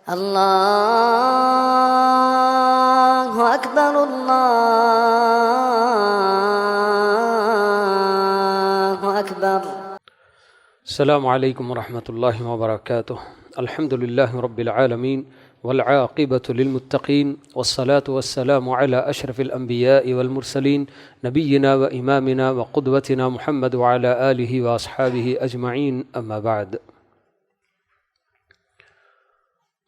اللہ اکبر اللہ اکبر۔ السلام علیکم ورحمۃ اللہ وبرکاتہ۔ الحمد للہ رب العالمین والعاقبۃ للمتقین والصلاة والسلام علی اشرف الانبیاء والمرسلین نبینا و امامنا و قدوتنا محمد وعلی آلہ واصحابہ اجمعین، اما بعد۔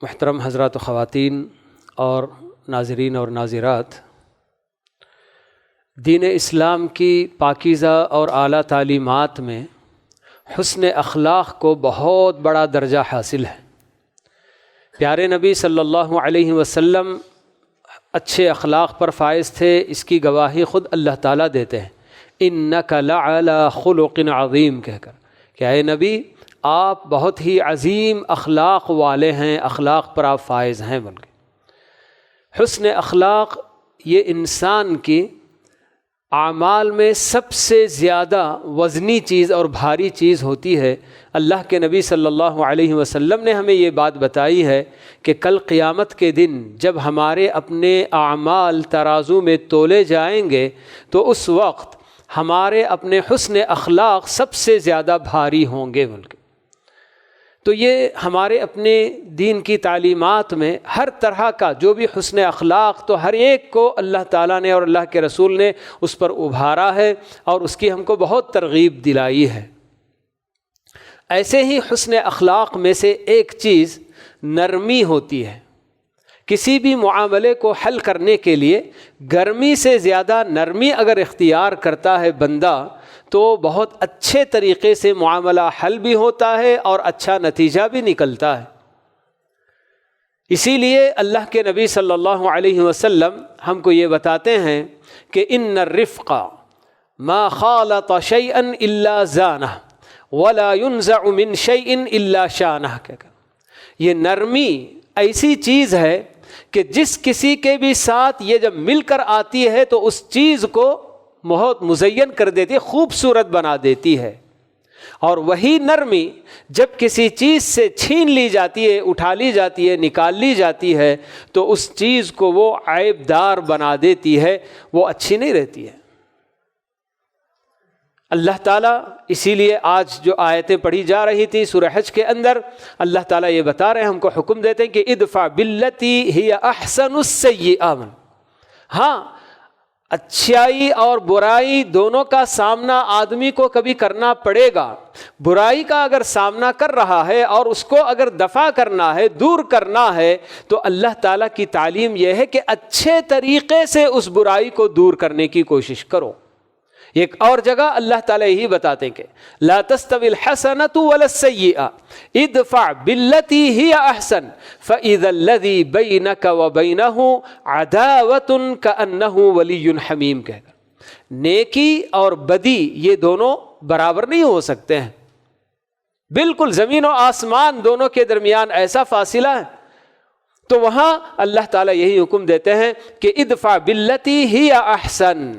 محترم حضرات و خواتین اور ناظرین اور ناظرات، دین اسلام کی پاکیزہ اور اعلیٰ تعلیمات میں حسن اخلاق کو بہت بڑا درجہ حاصل ہے۔ پیارے نبی صلی اللہ علیہ وسلم اچھے اخلاق پر فائز تھے، اس کی گواہی خود اللہ تعالیٰ دیتے ہیں، اِنَّكَ لَعَلَىٰ خُلُقٍ عَظِيمٍ کہہ کر کہ اے نبی آپ بہت ہی عظیم اخلاق والے ہیں، اخلاق پر آپ فائز ہیں بول کے۔ حسن اخلاق یہ انسان کی اعمال میں سب سے زیادہ وزنی چیز اور بھاری چیز ہوتی ہے۔ اللہ کے نبی صلی اللہ علیہ وسلم نے ہمیں یہ بات بتائی ہے کہ کل قیامت کے دن جب ہمارے اپنے اعمال ترازو میں تولے جائیں گے تو اس وقت ہمارے اپنے حسن اخلاق سب سے زیادہ بھاری ہوں گے بول کے۔ تو یہ ہمارے اپنے دین کی تعلیمات میں ہر طرح کا جو بھی حسن اخلاق تو ہر ایک کو اللہ تعالیٰ نے اور اللہ کے رسول نے اس پر ابھارا ہے اور اس کی ہم کو بہت ترغیب دلائی ہے۔ ایسے ہی حسن اخلاق میں سے ایک چیز نرمی ہوتی ہے۔ کسی بھی معاملے کو حل کرنے کے لیے گرمی سے زیادہ نرمی اگر اختیار کرتا ہے بندہ تو بہت اچھے طریقے سے معاملہ حل بھی ہوتا ہے اور اچھا نتیجہ بھی نکلتا ہے۔ اسی لیے اللہ کے نبی صلی اللہ علیہ وسلم ہم کو یہ بتاتے ہیں کہ ان الرفق ما خالط شیئا الا زانہ ولا ينزع من شیء الا شانہ۔ یہ نرمی ایسی چیز ہے کہ جس کسی کے بھی ساتھ یہ جب مل کر آتی ہے تو اس چیز کو بہت مزین کر دیتی ہے، خوبصورت بنا دیتی ہے، اور وہی نرمی جب کسی چیز سے چھین لی جاتی ہے، اٹھا لی جاتی ہے، نکال لی جاتی ہے تو اس چیز کو وہ عیب دار بنا دیتی ہے، وہ اچھی نہیں رہتی ہے۔ اللہ تعالیٰ اسی لیے آج جو آیتیں پڑھی جا رہی تھی سورہ حج کے اندر اللہ تعالیٰ یہ بتا رہے ہیں، ہم کو حکم دیتے ہیں کہ ادفع باللتی ہی احسن السیئہ۔ ہاں، اچھائی اور برائی دونوں کا سامنا آدمی کو کبھی کرنا پڑے گا۔ برائی کا اگر سامنا کر رہا ہے اور اس کو اگر دفع کرنا ہے، دور کرنا ہے، تو اللہ تعالیٰ کی تعلیم یہ ہے کہ اچھے طریقے سے اس برائی کو دور کرنے کی کوشش کرو۔ ایک اور جگہ اللہ تعالیٰ یہی بتاتے ہیں کہ لا تستوی الحسنۃ ولا السیئۃ ادفع باللتی ہی احسن فاذا الذی بینک وبینہ عداوۃ کأنہ ولی حمیم کہہ کر نیکی اور بدی یہ دونوں برابر نہیں ہو سکتے ہیں، بالکل زمین و آسمان دونوں کے درمیان ایسا فاصلہ ہے۔ تو وہاں اللہ تعالیٰ یہی حکم دیتے ہیں کہ ادفع باللتی ہی احسن،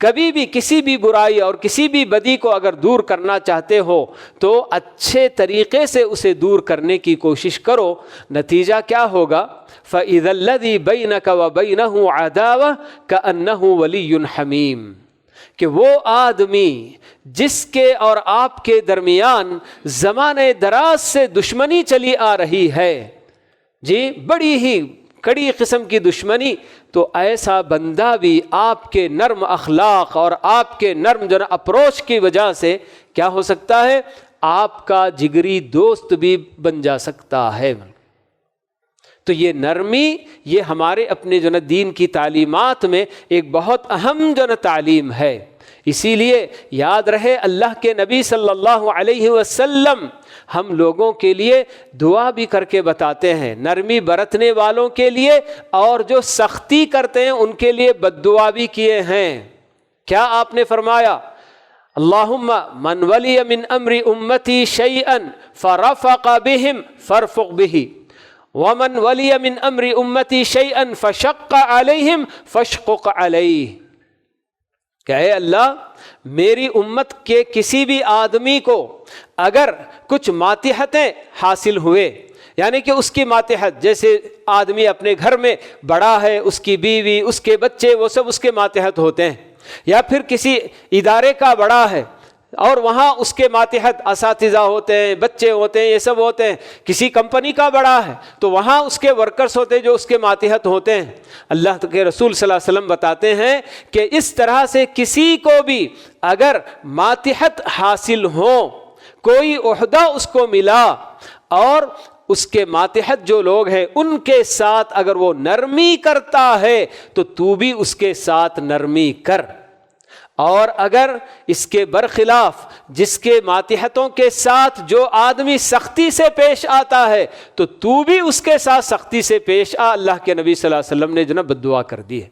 کبھی بھی کسی بھی برائی اور کسی بھی بدی کو اگر دور کرنا چاہتے ہو تو اچھے طریقے سے اسے دور کرنے کی کوشش کرو۔ نتیجہ کیا ہوگا؟ فَإِذَا الَّذِي بَيْنَكَ وَبَيْنَهُ عَدَاوَةٌ كَأَنَّهُ وَلِيٌّ حَمِيمٌ، کہ وہ آدمی جس کے اور آپ کے درمیان زمانے دراز سے دشمنی چلی آ رہی ہے، جی بڑی ہی کڑی قسم کی دشمنی، تو ایسا بندہ بھی آپ کے نرم اخلاق اور آپ کے نرم جو اپروچ کی وجہ سے کیا ہو سکتا ہے؟ آپ کا جگری دوست بھی بن جا سکتا ہے۔ تو یہ نرمی یہ ہمارے اپنے جو دین کی تعلیمات میں ایک بہت اہم جو تعلیم ہے۔ اسی لیے یاد رہے اللہ کے نبی صلی اللہ علیہ وسلم ہم لوگوں کے لیے دعا بھی کر کے بتاتے ہیں، نرمی برتنے والوں کے لیے، اور جو سختی کرتے ہیں ان کے لیے بد دعا بھی کیے ہیں۔ کیا آپ نے فرمایا؟ اللہم من ولی من امر امتی شیئا فرفق بہم فارفق بہ ومن ولی من امر امتی شیئا فشق علیہم فاشقق علیہ۔ کہ اے اللہ میری امت کے کسی بھی آدمی کو اگر کچھ ماتحتیں حاصل ہوئے یعنی کہ اس کی ماتحت، جیسے آدمی اپنے گھر میں بڑا ہے، اس کی بیوی، اس کے بچے، وہ سب اس کے ماتحت ہوتے ہیں، یا پھر کسی ادارے کا بڑا ہے اور وہاں اس کے ماتحت اساتذہ ہوتے ہیں، بچے ہوتے ہیں، یہ سب ہوتے ہیں۔ کسی کمپنی کا بڑا ہے تو وہاں اس کے ورکرز ہوتے ہیں جو اس کے ماتحت ہوتے ہیں۔ اللہ کے رسول صلی اللہ علیہ وسلم بتاتے ہیں کہ اس طرح سے کسی کو بھی اگر ماتحت حاصل ہو، کوئی عہدہ اس کو ملا اور اس کے ماتحت جو لوگ ہیں ان کے ساتھ اگر وہ نرمی کرتا ہے تو تو بھی اس کے ساتھ نرمی کر، اور اگر اس کے برخلاف جس کے ماتحتوں کے ساتھ جو آدمی سختی سے پیش آتا ہے تو تو بھی اس کے ساتھ سختی سے پیش آ۔ اللہ کے نبی صلی اللہ علیہ وسلم نے جو نا بد دعا کر دی ہے۔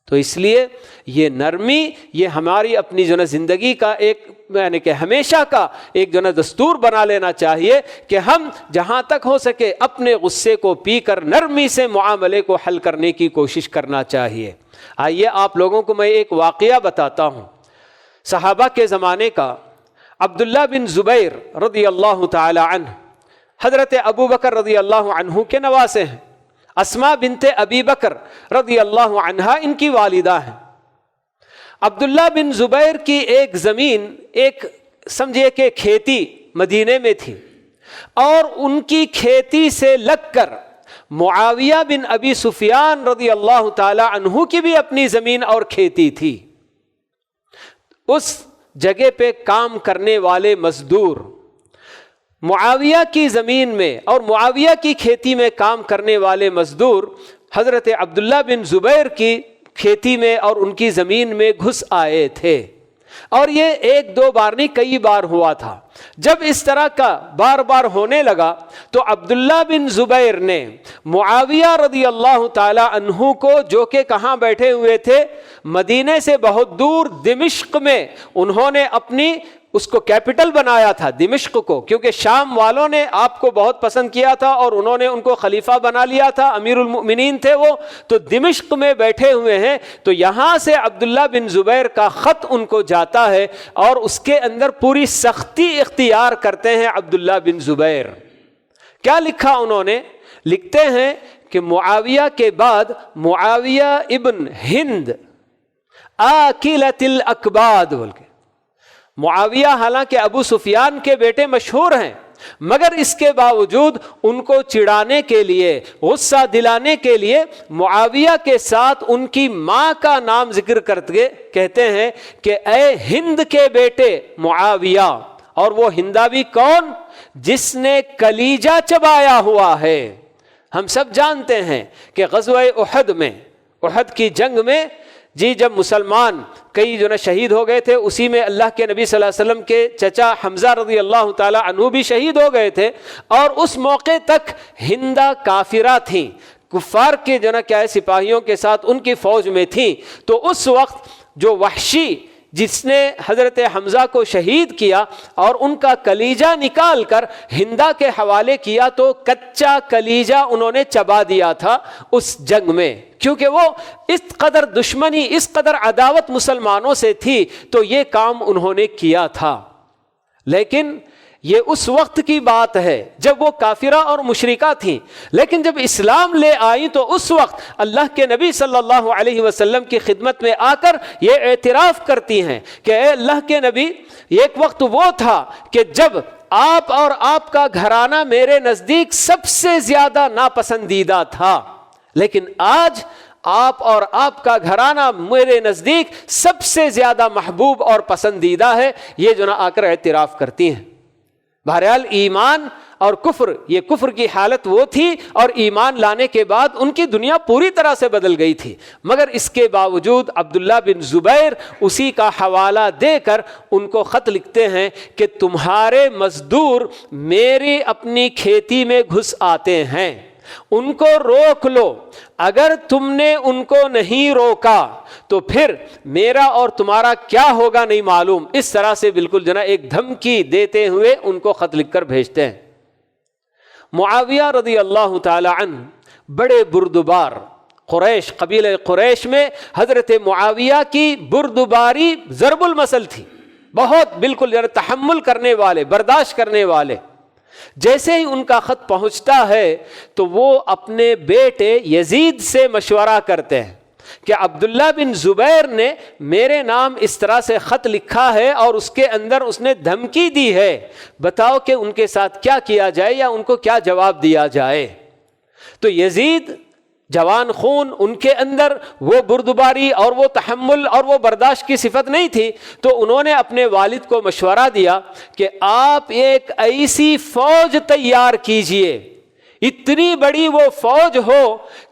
تو اس لیے یہ نرمی، یہ ہماری اپنی جو نا زندگی کا ایک یعنی کہ ہمیشہ کا ایک جو نا دستور بنا لینا چاہیے کہ ہم جہاں تک ہو سکے اپنے غصے کو پی کر نرمی سے معاملے کو حل کرنے کی کوشش کرنا چاہیے۔ آئیے آپ لوگوں کو میں ایک واقعہ بتاتا ہوں صحابہ کے زمانے کا۔ عبداللہ بن زبیر رضی اللہ تعالی عنہ حضرت ابو بکر رضی اللہ عنہ کے نواسے ہیں۔ اسماء بنت ابی بکر رضی اللہ عنہا ان کی والدہ ہیں۔ عبداللہ بن زبیر کی ایک زمین، ایک سمجھے کہ کھیتی مدینے میں تھی، اور ان کی کھیتی سے لگ کر معاویہ بن ابی سفیان رضی اللہ تعالی عنہ کی بھی اپنی زمین اور کھیتی تھی۔ اس جگہ پہ کام کرنے والے مزدور معاویہ کی زمین میں اور معاویہ کی کھیتی میں کام کرنے والے مزدور حضرت عبداللہ بن زبیر کی کھیتی میں اور ان کی زمین میں گھس آئے تھے، اور یہ ایک دو بار نہیں کئی بار ہوا تھا۔ جب اس طرح کا بار بار ہونے لگا تو عبداللہ بن زبیر نے معاویہ رضی اللہ تعالی عنہ کو، جو کہ کہاں بیٹھے ہوئے تھے، مدینے سے بہت دور دمشق میں، انہوں نے اپنی اس کو کیپٹل بنایا تھا دمشق کو، کیونکہ شام والوں نے آپ کو بہت پسند کیا تھا اور انہوں نے ان کو خلیفہ بنا لیا تھا، امیر المؤمنین تھے وہ، تو دمشق میں بیٹھے ہوئے ہیں۔ تو یہاں سے عبداللہ بن زبیر کا خط ان کو جاتا ہے اور اس کے اندر پوری سختی اختیار کرتے ہیں عبداللہ بن زبیر۔ کیا لکھا انہوں نے؟ لکھتے ہیں کہ معاویہ کے بعد معاویہ ابن ہند آکلت الاکباد بول کے، معاویہ حالانکہ ابو سفیان کے بیٹے مشہور ہیں، مگر اس کے باوجود ان کو چڑھانے کے لیے، غصہ دلانے کے لیے معاویہ کے ساتھ ان کی ماں کا نام ذکر کرتے کہتے ہیں کہ اے ہند کے بیٹے معاویہ۔ اور وہ ہندا بھی کون؟ جس نے کلیجہ چبایا ہوا ہے۔ ہم سب جانتے ہیں کہ غزوہ احد میں، احد کی جنگ میں جی جب مسلمان کئی جو نا شہید ہو گئے تھے، اسی میں اللہ کے نبی صلی اللہ علیہ وسلم کے چچا حمزہ رضی اللہ تعالی عنہ بھی شہید ہو گئے تھے، اور اس موقع تک ہندا کافرہ تھیں، کفار کے جو نا کیا ہے سپاہیوں کے ساتھ ان کی فوج میں تھیں۔ تو اس وقت جو وحشی جس نے حضرت حمزہ کو شہید کیا اور ان کا کلیجہ نکال کر ہندا کے حوالے کیا، تو کچا کلیجہ انہوں نے چبا دیا تھا اس جنگ میں، کیونکہ وہ اس قدر دشمنی، اس قدر عداوت مسلمانوں سے تھی، تو یہ کام انہوں نے کیا تھا۔ لیکن یہ اس وقت کی بات ہے جب وہ کافرہ اور مشرکہ تھیں، لیکن جب اسلام لے آئی تو اس وقت اللہ کے نبی صلی اللہ علیہ وسلم کی خدمت میں آ کر یہ اعتراف کرتی ہیں کہ اے اللہ کے نبی، ایک وقت وہ تھا کہ جب آپ اور آپ کا گھرانہ میرے نزدیک سب سے زیادہ ناپسندیدہ تھا، لیکن آج آپ اور آپ کا گھرانہ میرے نزدیک سب سے زیادہ محبوب اور پسندیدہ ہے۔ یہ جو نا آ کر اعتراف کرتی ہیں۔ بہرحال ایمان اور کفر، یہ کفر کی حالت وہ تھی، اور ایمان لانے کے بعد ان کی دنیا پوری طرح سے بدل گئی تھی، مگر اس کے باوجود عبداللہ بن زبیر اسی کا حوالہ دے کر ان کو خط لکھتے ہیں کہ تمہارے مزدور میری اپنی کھیتی میں گھس آتے ہیں، ان کو روک لو، اگر تم نے ان کو نہیں روکا تو پھر میرا اور تمہارا کیا ہوگا نہیں معلوم۔ اس طرح سے بالکل جو نا ایک دھمکی دیتے ہوئے ان کو خط لکھ کر بھیجتے ہیں۔ معاویہ رضی اللہ تعالی عنہ بڑے بردبار قریش، قبیلہ قریش میں حضرت معاویہ کی بردباری ضرب المثل تھی، بہت بالکل جو نا تحمل کرنے والے، برداشت کرنے والے۔ جیسے ہی ان کا خط پہنچتا ہے تو وہ اپنے بیٹے یزید سے مشورہ کرتے ہیں کہ عبداللہ بن زبیر نے میرے نام اس طرح سے خط لکھا ہے اور اس کے اندر اس نے دھمکی دی ہے، بتاؤ کہ ان کے ساتھ کیا کیا جائے یا ان کو کیا جواب دیا جائے۔ تو یزید جوان خون، ان کے اندر وہ بردباری اور وہ تحمل اور وہ برداشت کی صفت نہیں تھی، تو انہوں نے اپنے والد کو مشورہ دیا کہ آپ ایک ایسی فوج تیار کیجئے، اتنی بڑی وہ فوج ہو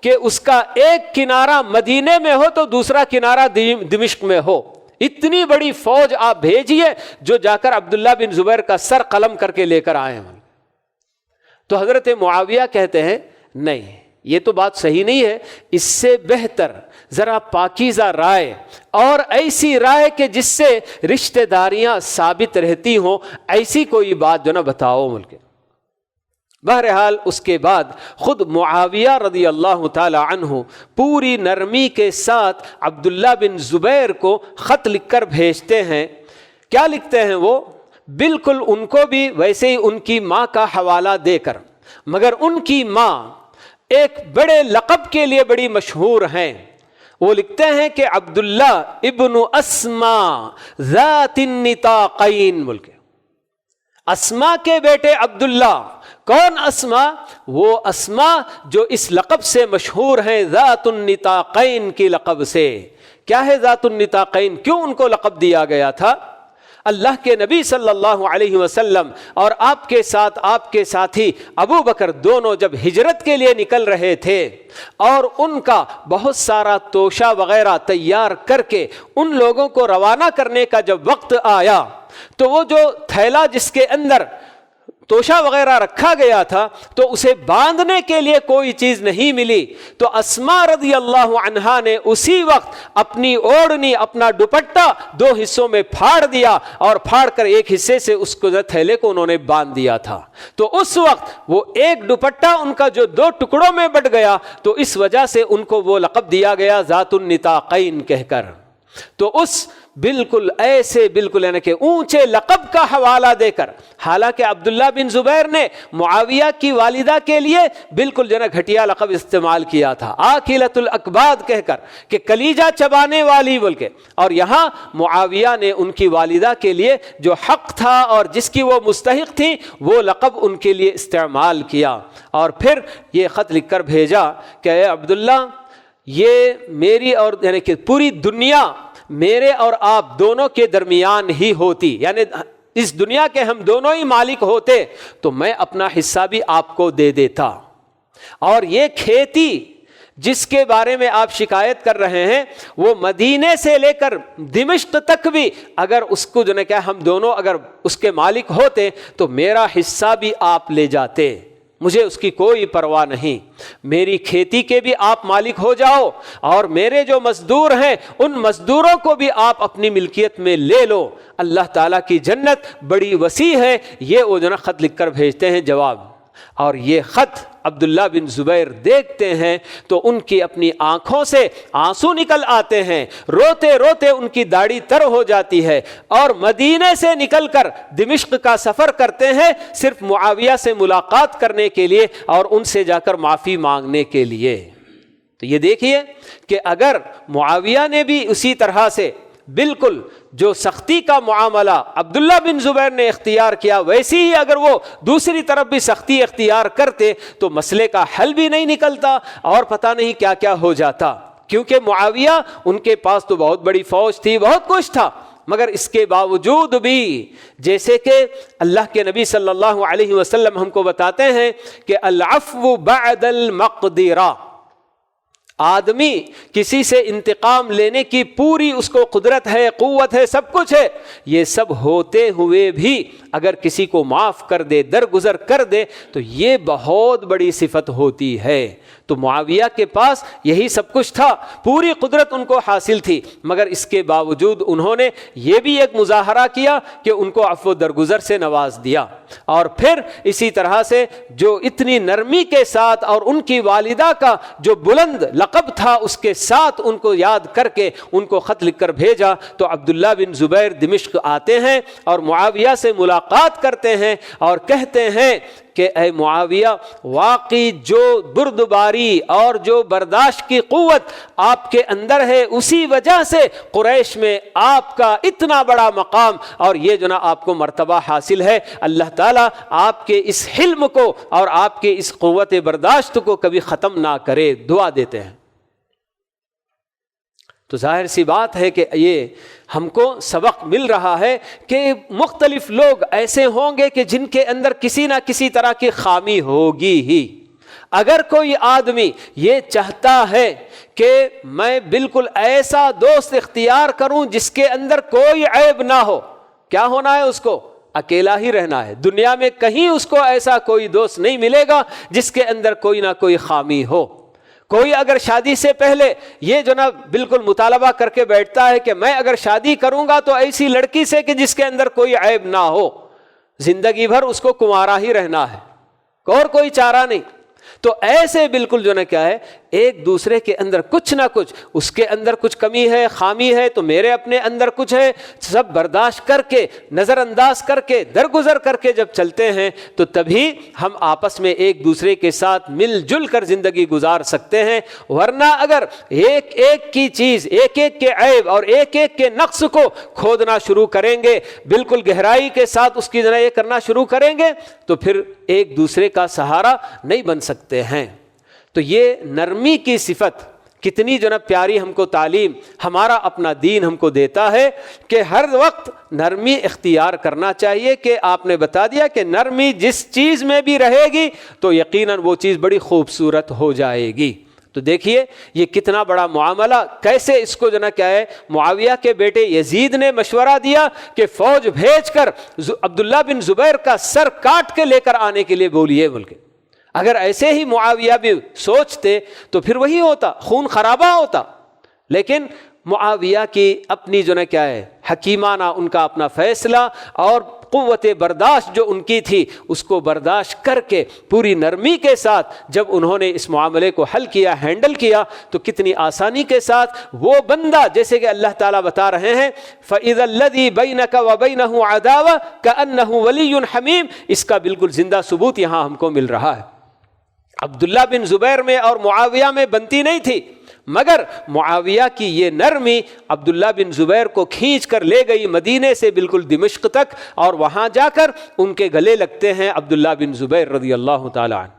کہ اس کا ایک کنارہ مدینے میں ہو تو دوسرا کنارہ دمشق میں ہو، اتنی بڑی فوج آپ بھیجئے جو جا کر عبداللہ بن زبیر کا سر قلم کر کے لے کر آئے ہیں۔ تو حضرت معاویہ کہتے ہیں نہیں، یہ تو بات صحیح نہیں ہے، اس سے بہتر ذرا پاکیزہ رائے اور ایسی رائے کہ جس سے رشتہ داریاں ثابت رہتی ہوں، ایسی کوئی بات جو نہ بتاؤ ملک۔ بہرحال اس کے بعد خود معاویہ رضی اللہ تعالی عنہ پوری نرمی کے ساتھ عبداللہ بن زبیر کو خط لکھ کر بھیجتے ہیں۔ کیا لکھتے ہیں وہ؟ بالکل ان کو بھی ویسے ہی ان کی ماں کا حوالہ دے کر، مگر ان کی ماں ایک بڑے لقب کے لیے بڑی مشہور ہیں۔ وہ لکھتے ہیں کہ عبداللہ ابن اسما ذات النطاقین، ملک اسما کے بیٹے عبداللہ۔ کون اسما؟ وہ اسما جو اس لقب سے مشہور ہیں، ذات النطاقین کی لقب سے۔ کیا ہے ذات النطاقین؟ کیوں ان کو لقب دیا گیا تھا؟ اللہ کے نبی صلی اللہ علیہ وسلم اور آپ کے ساتھی ابو بکر دونوں جب ہجرت کے لیے نکل رہے تھے اور ان کا بہت سارا توشہ وغیرہ تیار کر کے ان لوگوں کو روانہ کرنے کا جب وقت آیا تو وہ جو تھیلا جس کے اندر توشہ وغیرہ رکھا گیا تھا تو اسے باندھنے کے لیے کوئی چیز نہیں ملی، تو اسما رضی اللہ عنہا نے اسی وقت اپنی اوڑھنی، اپنا دوپٹہ دو حصوں میں پھاڑ دیا اور پھاڑ کر ایک حصے سے اس کو تھیلے کو انہوں نے باندھ دیا تھا۔ تو اس وقت وہ ایک دوپٹہ ان کا جو دو ٹکڑوں میں بٹ گیا، تو اس وجہ سے ان کو وہ لقب دیا گیا ذات النطاقین کہہ کر۔ تو اس بالکل ایسے بالکل یعنی کہ اونچے لقب کا حوالہ دے کر، حالانکہ عبداللہ بن زبیر نے معاویہ کی والدہ کے لیے بالکل جو ہے گھٹیا لقب استعمال کیا تھا، آکلۃ الاکباد کہہ کر کہ کلیجہ چبانے والی بول کے، اور یہاں معاویہ نے ان کی والدہ کے لیے جو حق تھا اور جس کی وہ مستحق تھی وہ لقب ان کے لیے استعمال کیا، اور پھر یہ خط لکھ کر بھیجا کہ اے عبداللہ، یہ میری اور یعنی کہ پوری دنیا میرے اور آپ دونوں کے درمیان ہی ہوتی، یعنی اس دنیا کے ہم دونوں ہی مالک ہوتے تو میں اپنا حصہ بھی آپ کو دے دیتا، اور یہ کھیتی جس کے بارے میں آپ شکایت کر رہے ہیں وہ مدینے سے لے کر دمشق تک بھی اگر اس کو جو نے کہا ہم دونوں اگر اس کے مالک ہوتے تو میرا حصہ بھی آپ لے جاتے، مجھے اس کی کوئی پرواہ نہیں، میری کھیتی کے بھی آپ مالک ہو جاؤ اور میرے جو مزدور ہیں ان مزدوروں کو بھی آپ اپنی ملکیت میں لے لو، اللہ تعالیٰ کی جنت بڑی وسیع ہے۔ یہ وہ جو نا خط لکھ کر بھیجتے ہیں جواب، اور یہ خط عبداللہ بن زبیر دیکھتے ہیں تو ان کی اپنی آنکھوں سے آنسو نکل آتے ہیں، روتے روتے ان کی داڑھی تر ہو جاتی ہے، اور مدینے سے نکل کر دمشق کا سفر کرتے ہیں صرف معاویہ سے ملاقات کرنے کے لیے اور ان سے جا کر معافی مانگنے کے لیے۔ تو یہ دیکھیے کہ اگر معاویہ نے بھی اسی طرح سے بالکل جو سختی کا معاملہ عبداللہ بن زبیر نے اختیار کیا ویسی ہی اگر وہ دوسری طرف بھی سختی اختیار کرتے تو مسئلے کا حل بھی نہیں نکلتا اور پتہ نہیں کیا کیا ہو جاتا، کیونکہ معاویہ ان کے پاس تو بہت بڑی فوج تھی، بہت کچھ تھا، مگر اس کے باوجود بھی جیسے کہ اللہ کے نبی صلی اللہ علیہ وسلم ہم کو بتاتے ہیں کہ العفو بعد المقدرہ، آدمی کسی سے انتقام لینے کی پوری اس کو قدرت ہے، قوت ہے، سب کچھ ہے، یہ سب ہوتے ہوئے بھی اگر کسی کو معاف کر دے، درگزر کر دے تو یہ بہت بڑی صفت ہوتی ہے۔ تو معاویہ کے پاس یہی سب کچھ تھا، پوری قدرت ان کو حاصل تھی، مگر اس کے باوجود انہوں نے یہ بھی ایک مظاہرہ کیا کہ ان کو عفو درگزر سے نواز دیا، اور پھر اسی طرح سے جو اتنی نرمی کے ساتھ اور ان کی والدہ کا جو بلند لقب تھا اس کے ساتھ ان کو یاد کر کے ان کو خط لکھ کر بھیجا۔ تو عبداللہ بن زبیر دمشق آتے ہیں اور معاویہ سے ملاقات ملاقات کرتے ہیں اور کہتے ہیں کہ اے معاویہ، واقعی جو بردباری اور جو برداشت کی قوت آپ کے اندر ہے، اسی وجہ سے قریش میں آپ کا اتنا بڑا مقام اور یہ جو نا آپ کو مرتبہ حاصل ہے۔ اللہ تعالیٰ آپ کے اس حلم کو اور آپ کے اس قوت برداشت کو کبھی ختم نہ کرے، دعا دیتے ہیں۔ تو ظاہر سی بات ہے کہ یہ ہم کو سبق مل رہا ہے کہ مختلف لوگ ایسے ہوں گے کہ جن کے اندر کسی نہ کسی طرح کی خامی ہوگی ہی۔ اگر کوئی آدمی یہ چاہتا ہے کہ میں بالکل ایسا دوست اختیار کروں جس کے اندر کوئی عیب نہ ہو، کیا ہونا ہے؟ اس کو اکیلا ہی رہنا ہے۔ دنیا میں کہیں اس کو ایسا کوئی دوست نہیں ملے گا جس کے اندر کوئی نہ کوئی خامی ہو۔ کوئی اگر شادی سے پہلے یہ جو نا بالکل مطالبہ کر کے بیٹھتا ہے کہ میں اگر شادی کروں گا تو ایسی لڑکی سے کہ جس کے اندر کوئی عیب نہ ہو، زندگی بھر اس کو کنوارا ہی رہنا ہے، اور کوئی چارہ نہیں، تو ایسے بالکل جو نا کیا ہے، ایک دوسرے کے اندر کچھ نہ کچھ، اس کے اندر کچھ کمی ہے، خامی ہے تو میرے اپنے اندر کچھ ہے، سب برداشت کر کے، نظر انداز کر کے، درگزر کر کے جب چلتے ہیں تو تبھی ہم آپس میں ایک دوسرے کے ساتھ مل جل کر زندگی گزار سکتے ہیں۔ ورنہ اگر ایک ایک کی چیز، ایک ایک کے عیب اور ایک ایک کے نقص کو کھودنا شروع کریں گے، بالکل گہرائی کے ساتھ اس کی ذرا یہ کرنا شروع کریں گے تو پھر ایک دوسرے کا سہارا نہیں بن سکتے ہیں۔ تو یہ نرمی کی صفت کتنی جو نا پیاری ہم کو تعلیم ہمارا اپنا دین ہم کو دیتا ہے کہ ہر وقت نرمی اختیار کرنا چاہیے، کہ آپ نے بتا دیا کہ نرمی جس چیز میں بھی رہے گی تو یقیناً وہ چیز بڑی خوبصورت ہو جائے گی۔ تو دیکھیے یہ کتنا بڑا معاملہ، کیسے اس کو جو نا کیا ہے، معاویہ کے بیٹے یزید نے مشورہ دیا کہ فوج بھیج کر عبداللہ بن زبیر کا سر کاٹ کے لے کر آنے کے لیے بولیے بول کے۔ اگر ایسے ہی معاویہ بھی سوچتے تو پھر وہی ہوتا، خون خرابہ ہوتا، لیکن معاویہ کی اپنی جو نا کیا ہے حکیمانہ ان کا اپنا فیصلہ اور قوت برداشت جو ان کی تھی اس کو برداشت کر کے پوری نرمی کے ساتھ جب انہوں نے اس معاملے کو حل کیا، ہینڈل کیا، تو کتنی آسانی کے ساتھ وہ بندہ، جیسے کہ اللہ تعالیٰ بتا رہے ہیں فَإِذَا الَّذِي بَيْنَكَ وَبَيْنَهُ عَدَاوَةٌ كَأَنَّهُ وَلِيٌّ حَمِيمٌ، اس کا بالکل زندہ ثبوت یہاں ہم کو مل رہا ہے۔ عبداللہ بن زبیر میں اور معاویہ میں بنتی نہیں تھی، مگر معاویہ کی یہ نرمی عبداللہ بن زبیر کو کھینچ کر لے گئی مدینے سے بالکل دمشق تک، اور وہاں جا کر ان کے گلے لگتے ہیں عبداللہ بن زبیر رضی اللہ تعالی عنہ۔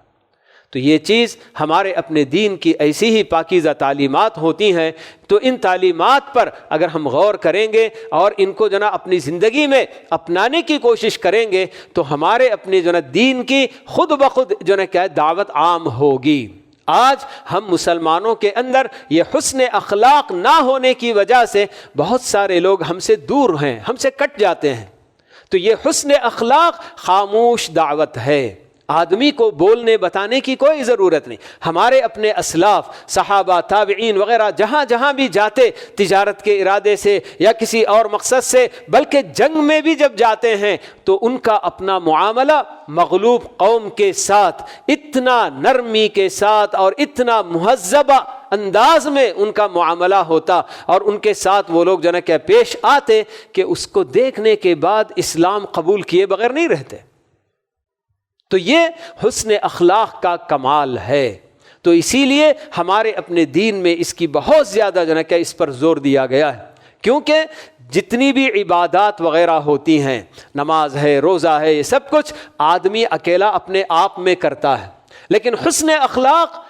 تو یہ چیز ہمارے اپنے دین کی ایسی ہی پاکیزہ تعلیمات ہوتی ہیں، تو ان تعلیمات پر اگر ہم غور کریں گے اور ان کو جو نا اپنی زندگی میں اپنانے کی کوشش کریں گے تو ہمارے اپنے جو نا دین کی خود بخود جو نا کیا دعوت عام ہوگی۔ آج ہم مسلمانوں کے اندر یہ حسن اخلاق نہ ہونے کی وجہ سے بہت سارے لوگ ہم سے دور ہیں، ہم سے کٹ جاتے ہیں۔ تو یہ حسن اخلاق خاموش دعوت ہے، آدمی کو بولنے بتانے کی کوئی ضرورت نہیں۔ ہمارے اپنے اسلاف صحابہ تابعین وغیرہ جہاں جہاں بھی جاتے تجارت کے ارادے سے یا کسی اور مقصد سے، بلکہ جنگ میں بھی جب جاتے ہیں تو ان کا اپنا معاملہ مغلوب قوم کے ساتھ اتنا نرمی کے ساتھ اور اتنا مہذبہ انداز میں ان کا معاملہ ہوتا، اور ان کے ساتھ وہ لوگ جو نا کہ پیش آتے کہ اس کو دیکھنے کے بعد اسلام قبول کیے بغیر نہیں رہتے۔ تو یہ حسن اخلاق کا کمال ہے۔ تو اسی لیے ہمارے اپنے دین میں اس کی بہت زیادہ جو ہے کہ اس پر زور دیا گیا ہے، کیونکہ جتنی بھی عبادات وغیرہ ہوتی ہیں، نماز ہے، روزہ ہے، یہ سب کچھ آدمی اکیلا اپنے آپ میں کرتا ہے، لیکن حسن اخلاق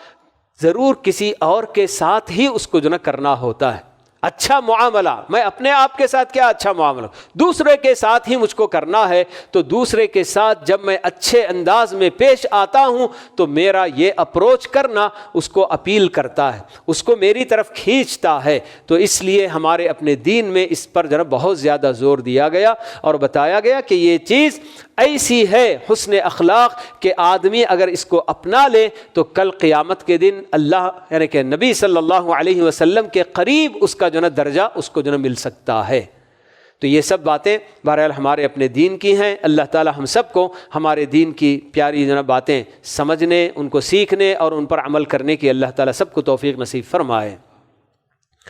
ضرور کسی اور کے ساتھ ہی اس کو جو ہے کرنا ہوتا ہے۔ اچھا معاملہ، میں اپنے آپ کے ساتھ کیا اچھا معاملہ، دوسرے کے ساتھ ہی مجھ کو کرنا ہے۔ تو دوسرے کے ساتھ جب میں اچھے انداز میں پیش آتا ہوں تو میرا یہ اپروچ کرنا اس کو اپیل کرتا ہے، اس کو میری طرف کھینچتا ہے۔ تو اس لیے ہمارے اپنے دین میں اس پر ذرا بہت زیادہ زور دیا گیا اور بتایا گیا کہ یہ چیز ایسی ہے حسن اخلاق کہ آدمی اگر اس کو اپنا لے تو کل قیامت کے دن اللہ یعنی کہ نبی صلی اللہ علیہ وسلم کے قریب اس کا جو نا درجہ اس کو جو نا مل سکتا ہے۔ تو یہ سب باتیں بہرحال ہمارے اپنے دین کی ہیں۔ اللہ تعالی ہم سب کو ہمارے دین کی پیاری جو نا باتیں سمجھنے، ان کو سیکھنے اور ان پر عمل کرنے کی اللہ تعالی سب کو توفیق نصیب فرمائے۔